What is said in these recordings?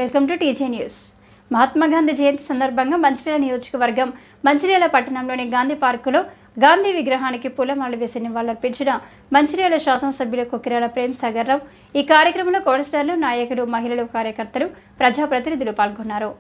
Welcome to TJ news. Mahatma Gandhi Jayanti సందర్భంగా మంచిర్యాల నియోజకవర్గం మంచిర్యాల పట్టణంలోని గాంధీ పార్కులో గాంధీ విగ్రహానికి పూలమాలలు వేసి నివాళులర్పించిన మంచిర్యాల శాసనసభ్యులు కొక్కిరాల ప్రేమ్ సాగర్ రావు. ఈ కార్యక్రమంలో కౌన్సిలర్లు, నాయకులు, మహిళలు, కార్యకర్తలు, ప్రజాప్రతినిధులు పాల్గొన్నారు.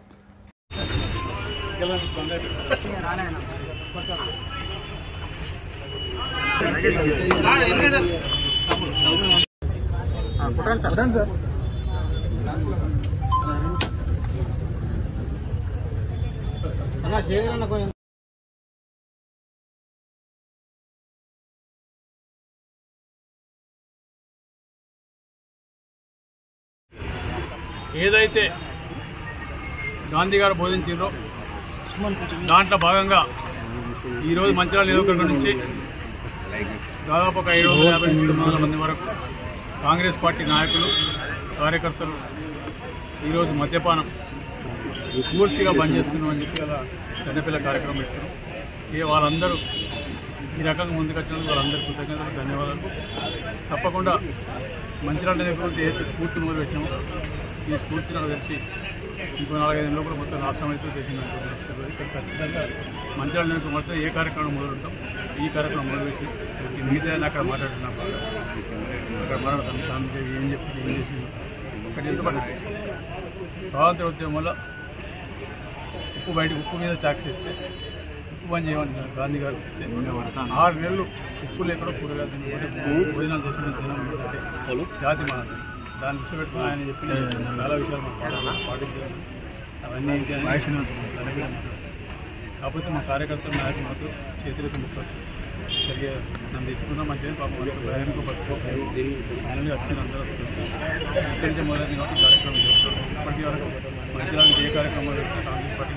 ఏదైతే గాంధీ గారు బోధించారో దాంట్లో భాగంగా ఈరోజు మంచిర్యాల నియోజకవర్గం నుంచి దాదాపు ఒక 550-900 మంది వరకు కాంగ్రెస్ పార్టీ నాయకులు, కార్యకర్తలు ఈరోజు మద్యపానం పూర్తిగా బంద్ చేస్తున్నామని చెప్పి అలా చిన్నపిల్ల కార్యక్రమం పెట్టారు. వాళ్ళందరూ ఈ రకంగా ముందుకొచ్చినందుకు వాళ్ళందరూ కృతజ్ఞతలు, ధన్యవాదాలు. తప్పకుండా మంచిర్యాల నియోజకవర్గం ఏదైతే స్ఫూర్తి మొదలు పెట్టినామో ఈ స్ఫూర్తి నాకు తెలిసి ఇంకో 4-5 నెలలు కూడా మొత్తం రాష్ట్రం అయితే చేసింది. ఖచ్చితంగా మంచిర్యాల నియోజకవర్గం మొత్తం ఏ కార్యక్రమం మొదలుంటాం ఈ కార్యక్రమం మొదలుపెట్టి మిగతా అక్కడ మాట్లాడుతున్నాం. అక్కడ మాట్లాడతాం దాని ఏం చెప్పింది, ఏం చేసింది. ఒకటి ఎందుకంటే స్వాతంత్ర ఉద్యమం వల్ల ఉప్పు మీద ట్యాక్స్ ఇస్తే ఉప్పు బంద్ చేయమని గాంధీ గారు 6 నెలలు ఉప్పు లేకుండా కూరగాయలు భోజనాలు చేసిన జాతి మనది. దాన్ని దృష్టి పెట్టుకుని ఆయన చెప్పిన చాలా విషయాలు మనం పాటించాలి. అవన్నీ కాకపోతే మా కార్యకర్తలు, నాయకులు మాత్రం చేతులకి ముక్కచ్చు సరిగ్గా నన్ను తెచ్చుకున్నా మంచిగా పాపం భయానికి పట్టుకోవాలి. ఆయనని వచ్చిన అందరూ వస్తుంది. ఇక్కడి నుంచి మొదలైన కాబట్టి కార్యక్రమం చేస్తాం. ఇప్పటికీ వరకు మంచిర్యాల ఏ కార్యక్రమాలు కాంగ్రెస్ పార్టీ